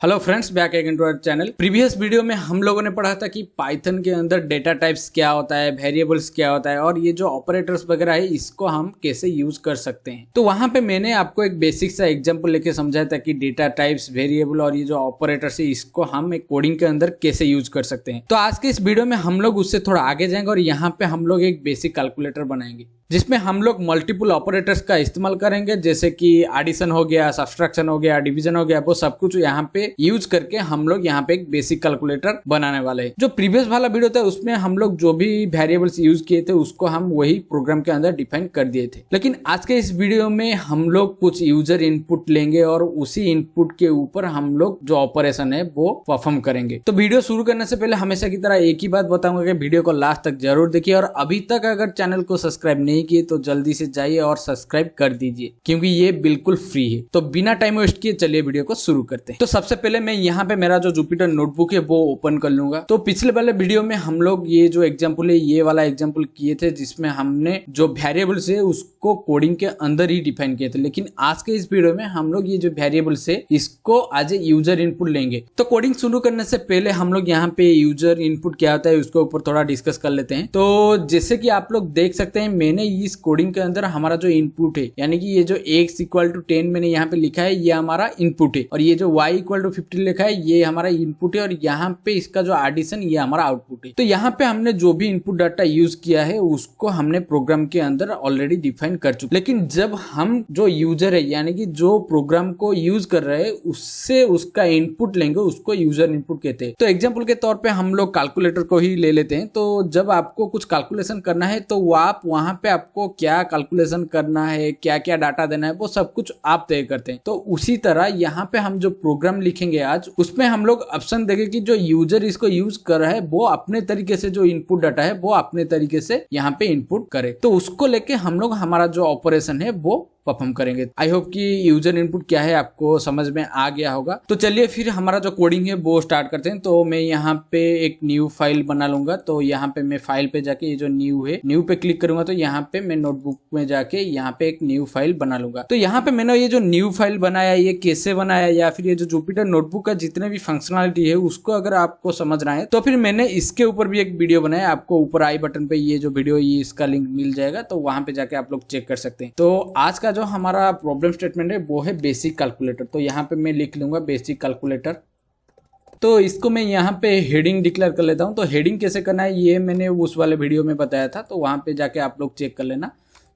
Hello friends, back again to our channel. Previous video में हम लोगों ने पढ़ा था कि पाइथन के अंदर डेटा टाइप्स क्या होता है, वेरिएबल्स क्या होता है और ये जो ऑपरेटर्स वगैरह है इसको हम कैसे यूज कर सकते हैं। तो वहां पे मैंने आपको एक बेसिक सा एग्जांपल लेके समझाया था कि डेटा टाइप्स, वेरिएबल और ये जो ऑपरेटर्स है इसको हम एक कोडिंग के अंदर कैसे यूज कर सकते हैं। तो आज के इस वीडियो में हम लोग उससे थोड़ा आगे जाएंगे और यहाँ पे हम लोग एक बेसिक कैलकुलेटर बनाएंगे जिसमें हम लोग मल्टीपल ऑपरेटर्स का इस्तेमाल करेंगे, जैसे कि एडिशन हो गया, सब्सट्रैक्शन हो गया, डिवीजन हो गया, वो सब कुछ यहाँ पे यूज करके हम लोग यहाँ पे एक बेसिक कैलकुलेटर बनाने वाले हैं। जो प्रीवियस वाला वीडियो था उसमें हम लोग जो भी वेरिएबल्स यूज किए थे उसको हम वही प्रोग्राम के अंदर डिफाइन कर दिए थे, लेकिन आज के इस वीडियो में हम लोग कुछ यूजर इनपुट लेंगे और उसी इनपुट के ऊपर हम लोग जो ऑपरेशन है वो परफॉर्म करेंगे। तो वीडियो शुरू करने से पहले हमेशा की तरह एक ही बात बताऊंगा कि वीडियो को लास्ट तक जरूर देखिए और अभी तक अगर चैनल को सब्सक्राइब नहीं किए तो जल्दी से जाइए और सब्सक्राइब कर दीजिए, क्योंकि ये बिल्कुल फ्री है। तो बिना टाइम वेस्ट किए चलिए वीडियो को शुरू करते हैं। तो सबसे पहले मैं यहाँ पे मेरा जो जुपिटर नोटबुक है वो ओपन कर लूंगा। तो पिछले वाले वीडियो में हम लोग ये जो एग्जाम्पल है ये वाला एग्जाम्पल किए थे जिसमें हमने जो वेरिएबल्स है उसको कोडिंग के अंदर ही डिफाइन किए थे, लेकिन आज के इस वीडियो में हम लोग ये जो वेरिएबल्स है इसको एज ए यूजर इनपुट लेंगे। तो कोडिंग शुरू करने से पहले हम लोग यहाँ पे यूजर इनपुट क्या होता है उसके ऊपर थोड़ा डिस्कस कर लेते हैं। तो जैसे कि आप लोग देख सकते हैं मैंने इस कोडिंग के अंदर हमारा जो इनपुट है यानी कि ये जो x इक्वल टू 10 मैंने यहाँ पे लिखा है ये हमारा इनपुट है और ये जो y इक्वल टू 50 लिखा है ये हमारा इनपुट है और यहाँ पे इसका जो एडिशन ये हमारा आउटपुट है। तो यहाँ पे हमने जो भी इनपुट डाटा यूज किया है उसको हमने प्रोग्राम के अंदर ऑलरेडी डिफाइन कर चुके, लेकिन जब हम जो यूजर है यानी कि जो प्रोग्राम को यूज कर रहे हैं उससे उसका इनपुट लेंगे उसको यूजर इनपुट कहते हैं। तो एग्जाम्पल के तौर पे हम लोग कैलकुलेटर को ही ले लेते हैं। तो जब आपको कुछ कैलकुलेशन करना है तो आप वहां पे आपको क्या कैलकुलेशन करना है, क्या क्या डाटा देना है वो सब कुछ आप तय करते हैं। तो उसी तरह यहाँ पे हम जो प्रोग्राम लिखेंगे आज उसमें हम लोग ऑप्शन देंगे कि जो यूजर इसको यूज कर रहा है वो अपने तरीके से जो इनपुट डाटा है वो अपने तरीके से यहाँ पे इनपुट करे। तो उसको लेके हम लोग हमारा जो ऑपरेशन है वो परफॉर्म करेंगे। आई होप कि यूजर इनपुट क्या है आपको समझ में आ गया होगा। तो चलिए फिर हमारा जो कोडिंग है वो स्टार्ट करते हैं। तो मैं यहाँ पे एक न्यू फाइल बना लूंगा। तो यहाँ पे मैं फाइल पे जाके ये जो न्यू है न्यू पे क्लिक करूंगा तो यहाँ पे मैं नोटबुक में जाके यहाँ पे एक न्यू फाइल बना लूंगा। तो यहाँ पे मैंने ये जो न्यू फाइल बनाया ये कैसे बनाया या फिर ये जो जुपिटर नोटबुक का जितने भी फंक्शनलिटी है उसको अगर आपको समझना है तो फिर मैंने इसके ऊपर भी एक वीडियो बनाया। आपको ऊपर आई बटन पे ये जो वीडियो ये इसका लिंक मिल जाएगा, तो वहां पे जाके आप लोग चेक कर सकते हैं। तो आज का जो हमारा प्रॉब्लम स्टेटमेंट है वो है बेसिक कैलकुलेटर। तो यहाँ पे मैं लिख लूंगा बेसिक कैलकुलेटर। तो इसको मैं यहाँ पे हेडिंग डिक्लेयर कर लेता हूँ। तो हेडिंग कैसे करना है ये मैंने उस वाले वीडियो में बताया था, तो वहां पे जाके आप लोग चेक कर लेना।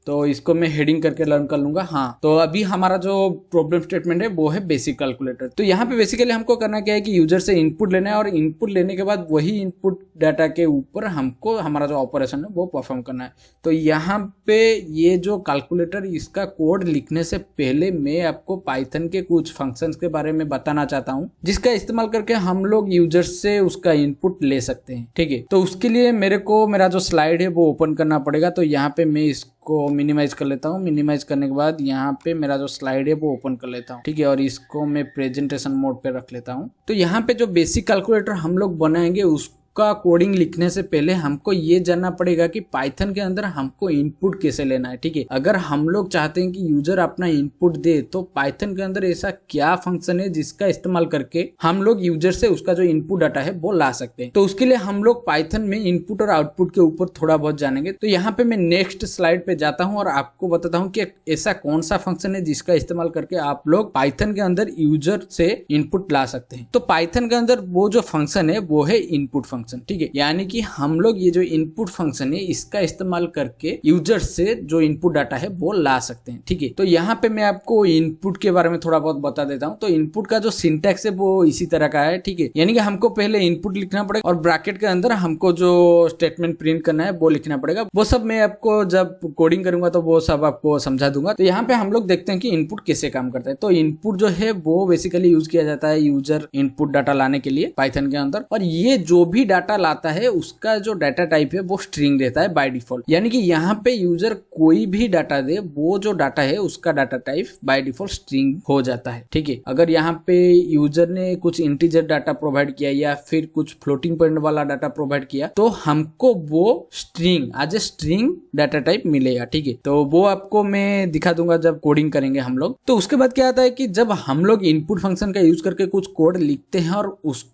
तो इसको मैं हेडिंग करके लर्न कर लूंगा। हाँ, तो अभी हमारा जो प्रॉब्लम स्टेटमेंट है वो है बेसिक कैलकुलेटर। तो यहाँ पे बेसिकली हमको करना क्या है कि यूजर से इनपुट लेना है और इनपुट लेने के बाद वही इनपुट डाटा के ऊपर हमको हमारा जो ऑपरेशन है वो परफॉर्म करना है। तो यहाँ पे ये जो कैलकुलेटर इसका कोड लिखने से पहले मैं आपको पाइथन के कुछ फंक्शंस के बारे में बताना चाहता हूँ जिसका इस्तेमाल करके हम लोग यूजर से उसका इनपुट ले सकते हैं। ठीक है, तो उसके लिए मेरे को मेरा जो स्लाइड है वो ओपन करना पड़ेगा। तो यहाँ पे मैं को मिनिमाइज कर लेता हूँ। मिनिमाइज करने के बाद यहाँ पे मेरा जो स्लाइड है वो ओपन कर लेता हूँ। ठीक है, और इसको मैं प्रेजेंटेशन मोड पे रख लेता हूँ। तो यहाँ पे जो बेसिक कैलकुलेटर हम लोग बनाएंगे उसका कोडिंग लिखने से पहले हमको ये जानना पड़ेगा कि पाइथन के अंदर हमको इनपुट कैसे लेना है। ठीक है, अगर हम लोग चाहते हैं कि यूजर अपना इनपुट दे तो पाइथन के अंदर ऐसा क्या फंक्शन है जिसका इस्तेमाल करके हम लोग यूजर से उसका जो इनपुट डाटा है वो ला सकते हैं। तो उसके लिए हम लोग पाइथन में इनपुट और आउटपुट के ऊपर थोड़ा बहुत जानेंगे। तो यहाँ पे मैं नेक्स्ट स्लाइड पे जाता हूँ और आपको बताता हूँ कि ऐसा कौन सा फंक्शन है जिसका इस्तेमाल करके आप लोग पाइथन के अंदर यूजर से इनपुट ला सकते हैं। तो पाइथन के अंदर वो जो फंक्शन है वो है इनपुट फंक्शन। ठीक है, यानी कि हम लोग ये जो इनपुट फंक्शन है इसका इस्तेमाल करके यूजर से जो इनपुट डाटा है वो ला सकते हैं। ठीक है, तो यहाँ पे मैं आपको इनपुट के बारे में थोड़ा बहुत बता देता हूँ। तो इनपुट का जो सिंटैक्स है वो इसी तरह का है। ठीक है, यानी कि हमको पहले इनपुट लिखना पड़ेगा और ब्रैकेट के अंदर हमको जो स्टेटमेंट प्रिंट करना है वो लिखना पड़ेगा। वो सब मैं आपको जब कोडिंग करूंगा तो वो सब आपको समझा दूंगा। तो यहाँ पे हम लोग देखते हैं कि इनपुट कैसे काम करता है। तो इनपुट जो है वो बेसिकली यूज किया जाता है यूजर इनपुट डाटा लाने के लिए पाइथन के अंदर, और ये जो भी डाटा लाता है उसका जो डाटा टाइप है वो स्ट्रिंग रहता है बाय डिफॉल्ट। यानी कि यहाँ पे यूजर कोई भी डाटा दे, वो जो डाटा है उसका data type by default string हो जाता है। ठीक है, अगर यहाँ पे यूजर ने कुछ इंटीजर डाटा प्रोवाइड किया या फिर कुछ फ्लोटिंग पॉइंट वाला डाटा प्रोवाइड किया तो हमको वो string as a string data type मिलेगा। ठीक है, तो वो आपको मैं दिखा दूंगा जब कोडिंग करेंगे हम लोग। तो उसके बाद क्या आता है कि जब हम लोग इनपुट फंक्शन का यूज करके कुछ कोड लिखते हैं और उसको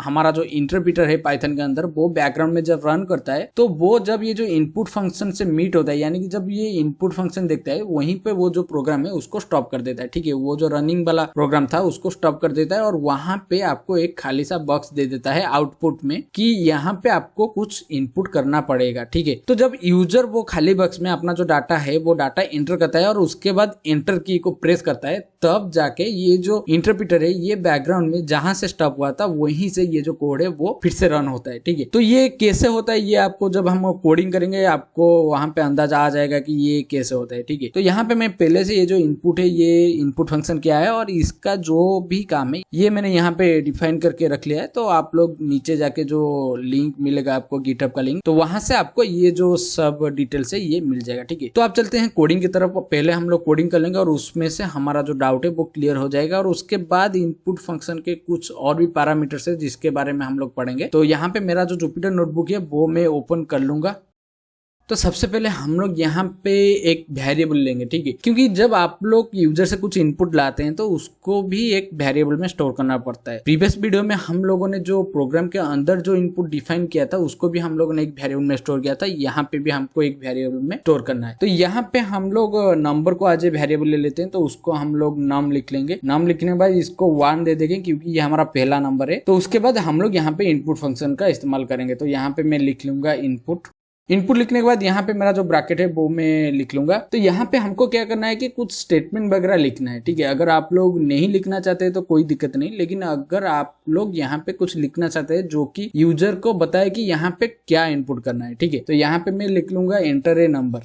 हमारा जो इंटरप्रीटर है पाइथन के अंदर वो बैकग्राउंड में जब रन करता है तो वो जब ये जो इनपुट फंक्शन से मीट होता है, यानी कि जब ये इनपुट फंक्शन देखता है वहीं पे वो जो प्रोग्राम है उसको स्टॉप कर देता है। ठीक है, वो जो रनिंग वाला प्रोग्राम था उसको स्टॉप कर देता है और वहां पे आपको एक खाली सा बॉक्स दे देता है आउटपुट में कि यहाँ पे आपको कुछ इनपुट करना पड़ेगा। ठीक है, तो जब यूजर वो खाली बॉक्स में अपना जो डाटा है वो डाटा एंटर करता है और उसके बाद एंटर की को प्रेस करता है, तब जाके ये जो इंटरप्रीटर है ये बैकग्राउंड में जहां से स्टॉप हुआ था वहीं से ये जो कोड है वो फिर से रन होता है। ठीक है, तो ये कैसे होता है ये आपको जब हम कोडिंग करेंगे आपको वहां पे अंदाजा आ जाएगा कि ये कैसे होता है। ठीक है, तो यहाँ पे मैं पहले से ये जो इनपुट है ये इनपुट फंक्शन क्या है और इसका जो भी काम है ये मैंने यहाँ पे डिफाइन करके रख लिया है। तो आप लोग नीचे जाके जो लिंक मिलेगा आपको गिटहब का लिंक, तो वहां से आपको ये जो सब डिटेल्स है ये मिल जाएगा। ठीक है, तो आप चलते हैं कोडिंग की तरफ। पहले हम लोग कोडिंग कर लेंगे और उसमें से हमारा जो डाउट है वो क्लियर हो जाएगा और उसके बाद इनपुट फंक्शन के कुछ और भी पैरामीटर्स है जिसके बारे में हम लोग पढ़ेंगे। तो यहाँ पे मेरा जो जुपिटर नोटबुक है वो मैं ओपन कर लूंगा। तो सबसे पहले हम लोग यहाँ पे एक वेरिएबल लेंगे। ठीक है, क्योंकि जब आप लोग यूजर से कुछ इनपुट लाते हैं तो उसको भी एक वेरिएबल में स्टोर करना पड़ता है। प्रीवियस वीडियो में हम लोगों ने जो प्रोग्राम के अंदर जो इनपुट डिफाइन किया था उसको भी हम लोगों ने एक वेरिएबल में स्टोर किया था, यहाँ पे भी हमको एक वेरिएबल में स्टोर करना है। तो यहाँ पे हम लोग नंबर को एज ए वेरिएबल ले लेते हैं, तो उसको हम लोग नम लिख लेंगे। नम लिखने के बाद इसको 1 दे देंगे क्योंकि ये हमारा पहला नंबर है। तो उसके बाद हम लोग यहाँ पे इनपुट फंक्शन का इस्तेमाल करेंगे। तो यहाँ पे मैं लिख लूंगा इनपुट लिखने के बाद यहाँ पे मेरा जो ब्रैकेट है वो मैं लिख लूंगा। तो यहाँ पे हमको क्या करना है कि कुछ स्टेटमेंट वगैरह लिखना है। ठीक है, अगर आप लोग नहीं लिखना चाहते तो कोई दिक्कत नहीं, लेकिन अगर आप लोग यहाँ पे कुछ लिखना चाहते हैं जो कि यूजर को बताए कि यहाँ पे क्या इनपुट करना है। ठीक है, तो यहाँ पे मैं लिख लूंगा एंटर ए नंबर।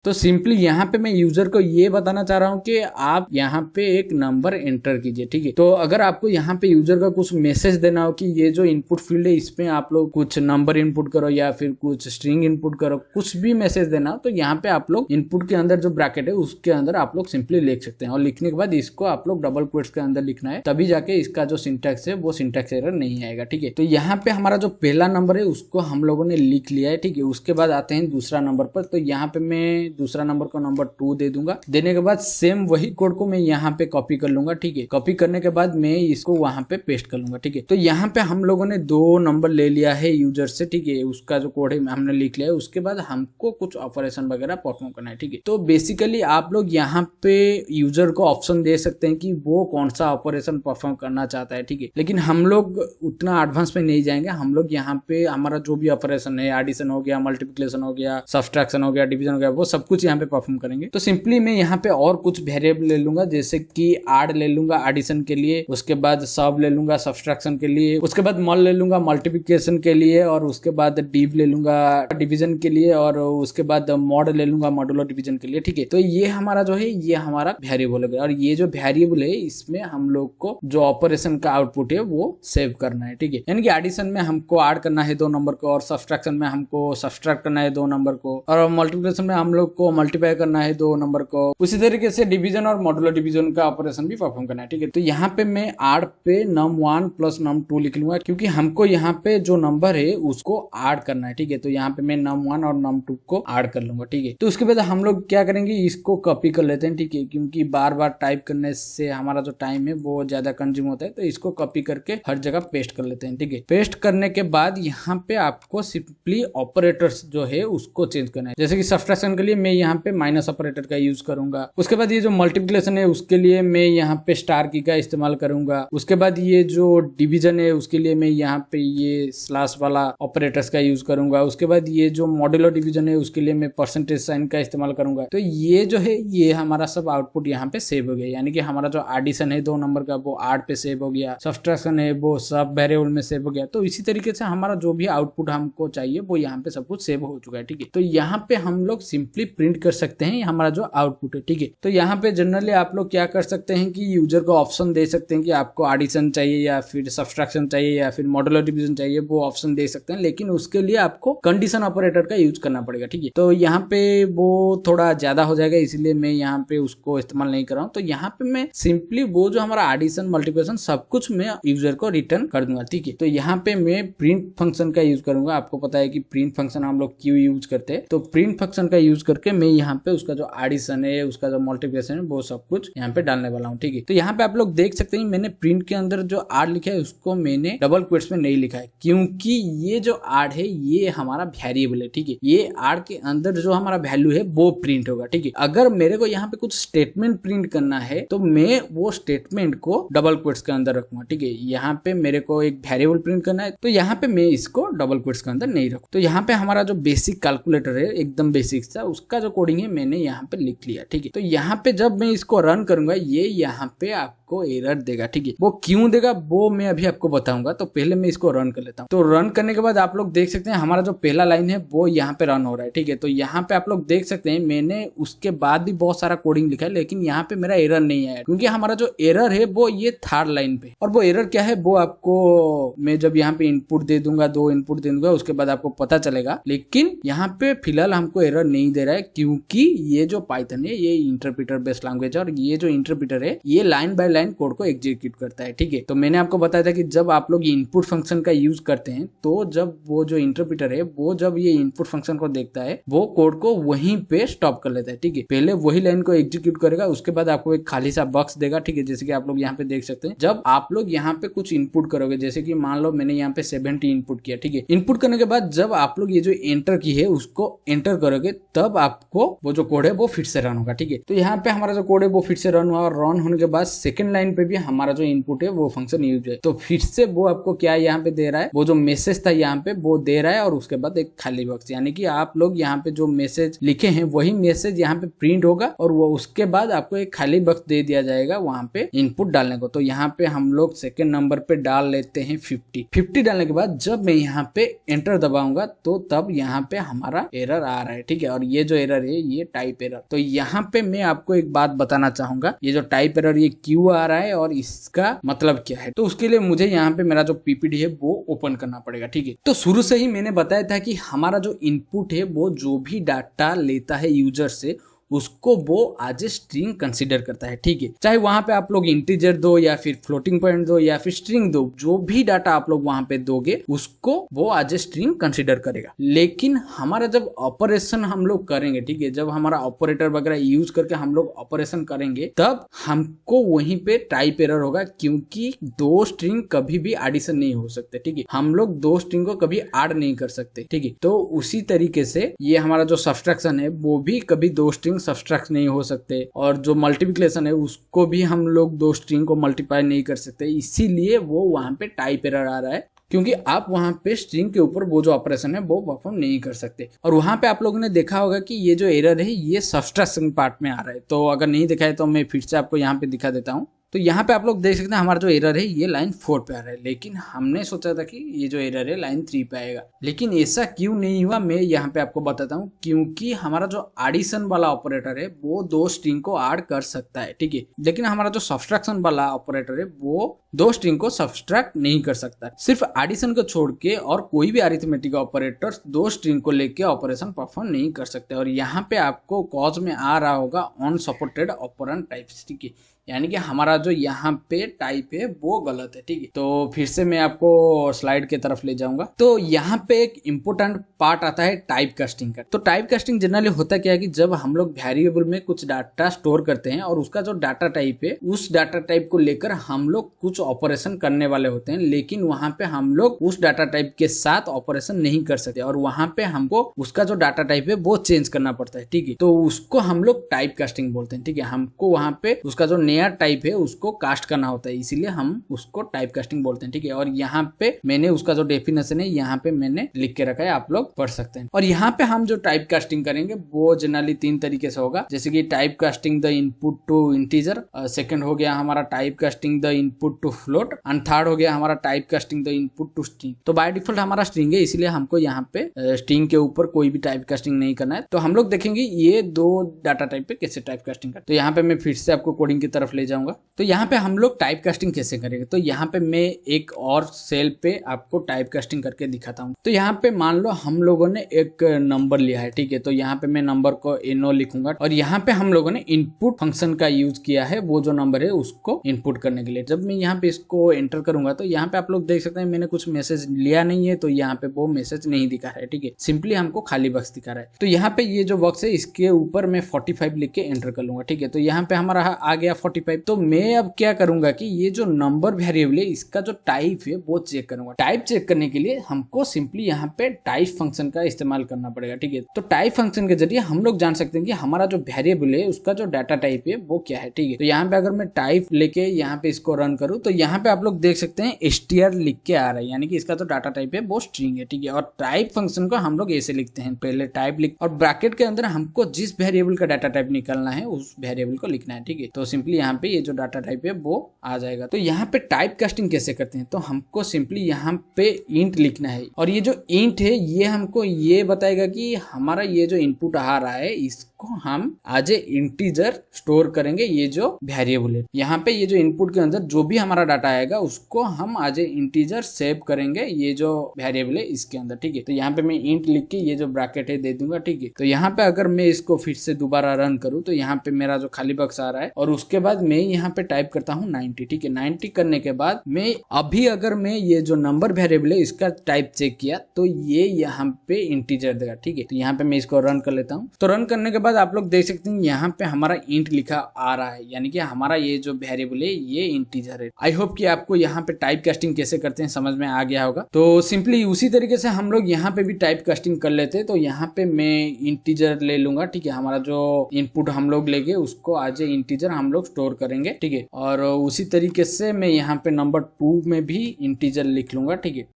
तो सिंपली यहाँ पे मैं यूजर को ये बताना चाह रहा हूँ कि आप यहाँ पे एक नंबर एंटर कीजिए। ठीक है, तो अगर आपको यहाँ पे यूजर का कुछ मैसेज देना हो कि ये जो इनपुट फील्ड है इसमें आप लोग कुछ नंबर इनपुट करो या फिर कुछ स्ट्रिंग इनपुट करो, कुछ भी मैसेज देना हो तो यहाँ पे आप लोग इनपुट के अंदर जो ब्रैकेट है उसके अंदर आप लोग सिंपली लिख सकते हैं। और लिखने के बाद इसको आप लोग डबल कोट्स के अंदर लिखना है, तभी जाके इसका जो सिंटैक्स है वो सिंटैक्स एरर नहीं आएगा। ठीक है, तो यहाँ पे हमारा जो पहला नंबर है उसको हम लोगों ने लिख लिया है। ठीक है, उसके बाद आते हैं दूसरा नंबर पर। तो यहाँ पे मैं दूसरा नंबर को नंबर 2 दे दूंगा। देने के बाद सेम वही कोड को मैं यहाँ पे कॉपी कर लूंगा। ठीक है, कॉपी करने के बाद मैं इसको वहां पे पेस्ट कर लूंगा। ठीक है, तो यहाँ पे हम लोगों ने 2 नंबर ले लिया है यूजर से। ठीक है, उसका जो कोड है हमने लिख लिया है। उसके बाद हमको कुछ ऑपरेशन वगैरह परफॉर्म करना है। ठीक है, तो बेसिकली आप लोग यहाँ पे यूजर को ऑप्शन दे सकते हैं कि वो कौन सा ऑपरेशन परफॉर्म करना चाहता है। ठीक है, लेकिन हम लोग उतना एडवांस में नहीं जाएंगे। हम लोग यहाँ पे हमारा जो भी ऑपरेशन है, एडिशन हो गया, मल्टीप्लिकेशन हो गया, सब्सट्रैक्शन हो गया, डिवीजन हो गया, वो सब कुछ यहाँ पे परफॉर्म करेंगे। तो सिंपली मैं यहाँ पे और कुछ वेरिएबल ले लूंगा, जैसे कि ऐड ले लूंगा एडिशन के लिए, उसके बाद सब ले लूंगा सब्सट्रैक्शन के लिए, उसके बाद मल ले लूंगा मल्टीप्लिकेशन के लिए, और उसके बाद डिव ले लूंगा डिवीजन के लिए, और उसके बाद मॉड ले लूंगा मॉडुलो डिवीजन के लिए। ठीक है, तो ये हमारा जो है ये हमारा वेरिएबल हो गया। और ये जो वेरिएबल है इसमें हम लोग को जो ऑपरेशन का आउटपुट है वो सेव करना है। ठीक है, यानी कि एडिशन में हमको ऐड करना है 2 नंबर को, और सब्सट्रैक्शन में हमको सब्सट्रैक्ट करना है 2 नंबर को, और मल्टीप्लिकेशन में हम लोग को मल्टीप्लाई करना है 2 नंबर को। उसी तरीके से डिवीजन और मॉडुलो डिवीजन का ऑपरेशन भी परफॉर्म करना है। ठीक है, तो यहाँ पे मैं ऐड पे num1 प्लस num2 लिख लूंगा, क्योंकि हमको यहाँ पे जो नंबर है उसको ऐड करना है। ठीक है, तो यहाँ पे मैं num1 और num2 को ऐड कर लूंगा। ठीक है, तो उसके बाद हम लोग क्या करेंगे, इसको कॉपी कर लेते हैं। ठीक है, क्योंकि बार बार टाइप करने से हमारा जो टाइम है वो ज्यादा कंज्यूम होता है, तो इसको कॉपी करके हर जगह पेस्ट कर लेते हैं। ठीक है, पेस्ट करने के बाद यहाँ पे आपको सिंपली ऑपरेटर्स जो है उसको चेंज करना है। जैसे कि सब्सट्रैक्शन के लिए मैं यहाँ पे माइनस ऑपरेटर का यूज करूंगा। उसके बाद ये जो मल्टीप्लिकेशन है उसके लिए मैं यहाँ पे स्टार की का इस्तेमाल करूंगा। उसके बाद ये जो डिवीजन है उसके लिए मैं यहाँ पे ये स्लैश वाला ऑपरेटर्स का यूज करूंगा। उसके बाद ये जो मॉड्यूलर डिवीजन है उसके लिए मैं परसेंटेज साइन का इस्तेमाल करूंगा। तो ये जो है ये हमारा सब आउटपुट यहाँ पे सेव हो गया, यानी कि हमारा जो एडिशन है 2 नंबर का वो 8 पे सेव हो गया, सब्सट्रैक्शन है वो सब वेरिएबल में सेव हो गया। तो इसी तरीके से हमारा जो भी आउटपुट हमको चाहिए वो यहाँ पे सब कुछ सेव हो चुका है। ठीक है, तो यहाँ पे हम लोग सिंपली प्रिंट कर सकते हैं हमारा जो आउटपुट है, ठीक है। तो यहाँ पे जनरली आप लोग क्या कर सकते हैं कि यूजर को ऑप्शन दे सकते हैं कि आपको एडिशन चाहिए या फिर सब्सट्रैक्शन चाहिए या फिर मॉड्यूलर डिवीजन चाहिए, वो ऑप्शन दे सकते हैं, लेकिन उसके लिए आपको कंडीशन ऑपरेटर का यूज करना पड़ेगा, ठीक है। तो यहाँ पे वो थोड़ा ज्यादा हो जाएगा, इसलिए मैं यहाँ पे उसको इस्तेमाल नहीं कर रहा हूँ। तो यहाँ पे मैं सिंपली वो जो हमारा एडिशन मल्टीप्लिकेशन सब कुछ मैं यूजर को रिटर्न कर दूंगा, ठीक है। तो यहाँ पे मैं प्रिंट फंक्शन का यूज करूंगा। आपको पता है कि प्रिंट फंक्शन हम लोग क्यों यूज करते हैं, तो प्रिंट फंक्शन का यूज करके मैं यहाँ पे उसका जो एडिशन है, उसका जो मल्टीप्लिकेशन है, वो सब कुछ यहाँ पे डालने वाला हूँ, ठीक है। तो यहाँ पे आप लोग देख सकते हैं मैंने प्रिंट के अंदर जो आर लिखा है उसको मैंने डबल क्वेट्स में नहीं लिखा है, क्योंकि ये जो आर है ये हमारा वेरिएबल है, ठीक है। ये आर के अंदर जो हमारा वैल्यू है वो प्रिंट होगा, ठीक है। अगर मेरे को यहाँ पे कुछ स्टेटमेंट प्रिंट करना है तो मैं वो स्टेटमेंट को डबल क्वेट्स के अंदर रखूंगा, ठीक है। यहाँ पे मेरे को एक वेरिएबल प्रिंट करना है तो यहाँ पे मैं इसको डबल क्वेट्स के अंदर नहीं रखूँ। तो यहाँ पे हमारा जो बेसिक कैलकुलेटर है, एकदम बेसिक सा, उसका जो कोडिंग है मैंने यहाँ पे लिख लिया, ठीक है। तो यहाँ पे जब मैं इसको रन करूंगा ये यहाँ पे आपको एरर देगा, ठीक है। वो क्यों देगा वो मैं अभी आपको बताऊंगा। तो पहले मैं इसको रन कर लेता हूँ। तो रन करने के बाद आप लोग देख सकते हैं हमारा जो पहला लाइन है वो यहाँ पे रन हो रहा है, ठीक है। तो यहाँ पे आप लोग देख सकते हैं मैंने उसके बाद भी बहुत सारा कोडिंग लिखा है, लेकिन यहाँ पे मेरा एरर नहीं आया, क्योंकि हमारा जो एरर है वो ये थर्ड लाइन पे। और वो एरर क्या है वो आपको मैं जब यहाँ पे इनपुट दे दूंगा, 2 इनपुट दे दूंगा, उसके बाद आपको पता चलेगा। लेकिन यहाँ पे फिलहाल हमको एरर नहीं दे रहा है, क्योंकि ये जो पाइथन है ये इंटरप्रेटर बेस्ड लैंग्वेज है, और ये जो इंटरप्रेटर है ये लाइन बाय लाइन कोड को एग्जीक्यूट करता है, ठीक है। तो मैंने आपको बताया था कि जब आप लोग इनपुट फंक्शन का यूज करते हैं तो जब वो जो इंटरप्रेटर है वो जब ये इनपुट फंक्शन को देखता है वो कोड को वहीं पे स्टॉप कर लेता है, ठीक है। पहले वही लाइन को एग्जीक्यूट करेगा, उसके बाद आपको एक खाली सा बॉक्स देगा, ठीक है। जैसे कि आप लोग यहाँ पे देख सकते हैं जब आप लोग यहाँ पे कुछ इनपुट करोगे, जैसे कि मान लो मैंने यहाँ पे 70 इनपुट किया, ठीक है। इनपुट करने के बाद जब आप लोग ये जो एंटर की है उसको एंटर करोगे तब आपको वो जो कोड है वो फिर से रन होगा, ठीक है। तो यहाँ पे हमारा जो कोड है वो फिर से रन हुआ, और रन होने के बाद सेकंड लाइन पे भी हमारा जो इनपुट है वो फंक्शन यूज है। तो फिर से वो आपको क्या यहाँ पे दे रहा है, वो जो मैसेज था यहाँ पे वो दे रहा है, और उसके बाद एक खाली बॉक्स, यानी कि आप लोग यहाँ पे जो मैसेज लिखे हैं वही मैसेज यहाँ पे प्रिंट होगा, और वो उसके बाद आपको एक खाली बॉक्स दे दिया जाएगा वहां पे इनपुट डालने को। तो यहाँ पे हम लोग सेकंड नंबर पे डाल लेते हैं 50 डालने के बाद जब मैं यहाँ पे एंटर दबाऊंगा तो तब यहाँ पे हमारा एरर आ रहा है, ठीक है। और ये जो एरर है ये टाइप एरर। तो यहाँ पे मैं आपको एक बात बताना चाहूंगा, ये जो टाइप एरर ये क्यों आ रहा है और इसका मतलब क्या है। तो उसके लिए मुझे यहाँ पे मेरा जो पीपीटी है वो ओपन करना पड़ेगा, ठीक है। तो शुरू से ही मैंने बताया था कि हमारा जो इनपुट है वो जो भी डाटा लेता है यूजर से उसको वो एज ए स्ट्रिंग कंसीडर करता है, ठीक है। चाहे वहां पे आप लोग इंटीजर दो या फिर फ्लोटिंग पॉइंट दो या फिर स्ट्रिंग दो, जो भी डाटा आप लोग वहां पे दोगे उसको वो एज ए स्ट्रिंग कंसीडर करेगा। लेकिन हमारा जब ऑपरेशन हम लोग करेंगे, ठीक है, जब हमारा ऑपरेटर वगैरह यूज करके हम लोग ऑपरेशन करेंगे तब हमको वहीं पे टाइप एरर होगा, क्योंकि 2 स्ट्रिंग कभी भी एडिशन नहीं हो सकते, ठीक है। हम लोग 2 स्ट्रिंग को कभी ऐड नहीं कर सकते, ठीक है। तो उसी तरीके से ये हमारा जो सब्सट्रैक्शन है वो भी कभी 2 स्ट्रिंग सब्सट्रैक्ट नहीं हो सकते, और जो मल्टीप्लिकेशन है उसको भी हम लोग 2 स्ट्रिंग को मल्टीप्लाई नहीं कर सकते। इसीलिए वो वहां पे टाइप एरर आ रहा है, क्योंकि आप वहां पे स्ट्रिंग के ऊपर वो जो ऑपरेशन है वो परफॉर्म नहीं कर सकते। और वहां पे आप लोगों ने देखा होगा कि ये जो एरर है ये सब्सट्रैक्शन पार्ट में आ रहा है। तो अगर नहीं दिखा है तो मैं फिर से आपको यहाँ पे दिखा देता हूँ। तो यहाँ पे आप लोग देख सकते हैं हमारा जो एरर है ये लाइन 4 पे आ रहा है, लेकिन हमने सोचा था कि ये जो एरर है लाइन 3 पे आएगा। लेकिन ऐसा क्यों नहीं हुआ मैं यहाँ पे आपको बताता हूँ, क्योंकि हमारा जो एडिशन वाला ऑपरेटर है वो 2 स्ट्रिंग को ऐड कर सकता है, ठीक है। लेकिन हमारा जो सब्सट्रैक्शन वाला ऑपरेटर है वो 2 स्ट्रिंग को सब्सट्रैक्ट नहीं कर सकता। सिर्फ एडिशन को छोड़ के और कोई भी अरिथमेटिक ऑपरेटर 2 स्ट्रिंग को लेके ऑपरेशन परफॉर्म नहीं कर सकते। और यहाँ पे आपको कॉज में आ रहा होगा अनसपोर्टेड ऑपरेंड टाइप्स, ठीक है, यानी कि हमारा जो यहाँ पे टाइप है वो गलत है, ठीक है। तो फिर से मैं आपको स्लाइड के तरफ ले जाऊंगा। तो यहाँ पे एक इम्पोर्टेंट पार्ट आता है टाइप कास्टिंग का। तो टाइप कास्टिंग जनरली होता क्या है कि जब हम लोग वेरिएबल में कुछ डाटा स्टोर करते हैं और उसका जो डाटा टाइप है उस डाटा टाइप को लेकर हम लोग कुछ ऑपरेशन करने वाले होते हैं, लेकिन वहां पे हम लोग उस डाटा टाइप के साथ ऑपरेशन नहीं कर सकते, और वहां पे हमको उसका जो डाटा टाइप है वो चेंज करना पड़ता है, ठीक है। तो उसको हम लोग टाइप कास्टिंग बोलते हैं, ठीक है। हमको वहां पे उसका जो नया टाइप है उसको कास्ट करना होता है, इसीलिए हम उसको टाइप कास्टिंग बोलते हैं, ठीक है। और यहाँ पे मैंने उसका जो डेफिनेशन है यहाँ पे मैंने लिख के रखा है, आप लोग पढ़ सकते हैं। और यहाँ पे हम जो टाइप कास्टिंग करेंगे वो जनरली 3 तरीके से होगा, जैसे कि type casting the input to integer, second हो गया हमारा type casting the input to float, and third हो गया हमारा type casting the input to string. तो बाय डिफॉल्ट हमारा स्ट्रिंग है, इसलिए हमको यहाँ पे स्ट्रिंग के ऊपर कोई भी टाइप कास्टिंग नहीं करना है। तो हम लोग देखेंगे ये 2 डाटा टाइप पे कैसे टाइप कास्टिंग करते हैं। तो यहाँ पे मैं फिर से आपको कोडिंग की तरफ ले जाऊंगा। तो यहाँ पे हम लोग टाइप कास्टिंग कैसे करेंगे, तो यहाँ पे मैं एक और सेल पे आपको टाइप कास्टिंग करके दिखाता हूँ। तो यहाँ पे मान लो हम लोगों ने एक नंबर लिया है, ठीक है। तो यहाँ पे मैं नंबर को NO लिखूंगा और यहाँ पे हम लोगों ने इनपुट फंक्शन का यूज किया है, वो जो नंबर है उसको इनपुट करने के लिए। जब मैं यहाँ पे इसको एंटर करूंगा तो यहाँ पे आप लोग देख सकते हैं मैंने कुछ मैसेज लिया नहीं है, तो यहाँ पे वो मैसेज नहीं दिखा रहा है, ठीक है। सिंपली हमको खाली बॉक्स दिखा रहा है। तो यहाँ पे ये जो बॉक्स है इसके ऊपर मैं 45 लिख के एंटर कर लूंगा, ठीक है। तो यहाँ पे हमारा आ गया 45। तो मैं अब क्या करूंगा कि ये जो नंबर वेरिएबल है इसका जो टाइप है वो चेक करूंगा। टाइप चेक करने के लिए हमको सिंपली यहाँ पे टाइप फंक्शन का इस्तेमाल करना पड़ेगा, ठीक है। तो टाइप फंक्शन के जरिए हम लोग जान सकते हैं कि हमारा जो वेरिएबल है उसका जो डाटा टाइप है वो क्या है, ठीक है। तो यहाँ पे अगर मैं टाइप लेके यहाँ पे इसको रन करूँ तो यहाँ पे आप लोग देख सकते हैं str लिख के आ रहा है, यानी कि इसका जो डाटा टाइप है वो स्ट्रिंग है, ठीक है। और टाइप फंक्शन को हम लोग ऐसे लिखते हैं, पहले टाइप लिख और ब्रैकेट के अंदर हमको जिस वेरिएबल का डाटा टाइप निकालना है उस वेरिएबल को लिखना है, ठीक है। तो सिंपली यहाँ पे ये जो डाटा टाइप है वो आ जाएगा। तो यहाँ पे टाइप कास्टिंग कैसे करते हैं, तो हमको सिंपली यहाँ पे इंट लिखना है और ये जो इंट है ये हमको ये बताएगा कि हमारा ये जो इनपुट आ रहा है इसको हम एज ए इंटीजर स्टोर करेंगे, ये जो वेरिएबल है। यहाँ पे ये जो इनपुट के अंदर जो भी हमारा डाटा आएगा उसको हम एज ए इंटीजर सेव करेंगे, ये जो वेरिएबल है इसके अंदर, ठीक है। तो यहाँ पे मैं इंट लिख के ये जो ब्रैकेट है दे दूंगा, ठीक है। तो यहाँ पे अगर मैं इसको फिर से दोबारा रन करूँ तो यहाँ पे मेरा जो खाली बॉक्स आ रहा है और उसके बाद मैं यहाँ पे टाइप करता हूँ 90, ठीक है। 90 करने के बाद मैं अभी अगर मैं ये जो नंबर वेरिएबल है इसका टाइप चेक किया तो ये यहाँ पे इंटीजर देगा, ठीक है। तो यहाँ पे मैं इसको रन कर लेता हूँ। तो रन करने के बाद आप लोग देख सकते हैं यहाँ पे हमारा इंट लिखा आ रहा है, यानी कि हमारा ये जो वेरिएबल है ये इंटीजर है। आई होप कि आपको यहाँ पे टाइप कास्टिंग कैसे करते हैं समझ में आ गया होगा। तो सिंपली उसी तरीके से हम लोग यहाँ पे भी टाइप कास्टिंग कर लेते हैं। तो यहाँ पे मैं इंटीजर ले लूंगा, ठीक है। हमारा जो इनपुट हम लोग लेंगे उसको एज ए इंटीजर हम लोग स्टोर करेंगे, ठीक है। और उसी तरीके से मैं यहाँ पे नंबर 2 में भी इंटीजर लिख लूंगा, ठीक है।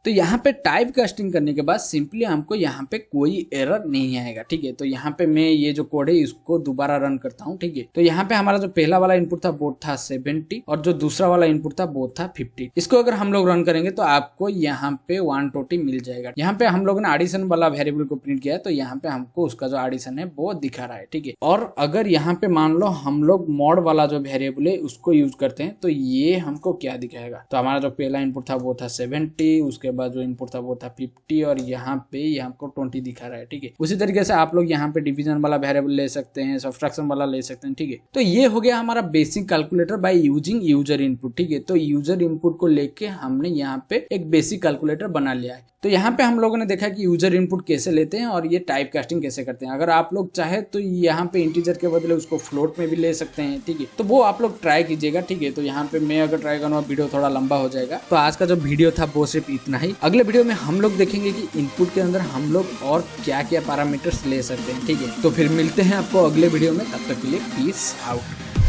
तो यहाँ पे टाइप कास्टिंग करने के बाद सिंपली हमको यहाँ पे कोई एरर नहीं आएगा, ठीक है। तो यहाँ पे मैं ये जो कोड है इसको दोबारा रन करता हूँ, ठीक है। तो यहाँ पे हमारा जो पहला वाला इनपुट था वो था 70 और जो दूसरा वाला इनपुट था वो था 50। इसको अगर हम लोग रन करेंगे तो आपको यहाँ पे 120 मिल जाएगा। यहाँ पे हम लोग ने एडिशन वाला वेरिएबल को प्रिंट किया है, तो यहाँ पे हमको उसका जो एडिशन है वो दिखा रहा है, ठीक है। और अगर यहाँ पे मान लो हम लोग मॉड वाला जो वेरिएबल है उसको यूज करते हैं तो ये हमको क्या दिखाएगा। तो हमारा जो पहला इनपुट था वो था 70, उसके बाद जो इनपुट था वो था 50 और यहाँ पे ये हमको 20 दिखा रहा है, ठीक है। उसी तरीके से आप लोग यहाँ पे डिवीजन वाला वेरिएबल ले सकते हैं, सब्ट्रैक्शन वाला ले सकते हैं, ठीक है। तो ये हो गया हमारा basic calculator by using user input, ठीक है। तो यूजर इनपुट को लेके हमने यहाँ पे एक बेसिक कैलकुलेटर बना लिया है। तो यहाँ पे हम लोगों ने देखा कि यूजर इनपुट कैसे लेते हैं और ये टाइप कास्टिंग कैसे करते हैं। अगर आप लोग चाहे तो यहाँ पे इंटीजर के बदले उसको फ्लोट में भी ले सकते हैं, ठीक है। तो वो आप लोग ट्राई कीजिएगा, ठीक है। तो यहाँ पे मैं अगर ट्राई करूँगा वीडियो थोड़ा लंबा हो जाएगा। तो आज का जो वीडियो था वो सिर्फ इतना ही। अगले वीडियो में हम लोग देखेंगे कि इनपुट के अंदर हम लोग और क्या क्या पैरामीटर्स ले सकते हैं, ठीक है। तो फिर मिलते हैं आपको अगले वीडियो में, तब तक के लिए पीस आउट।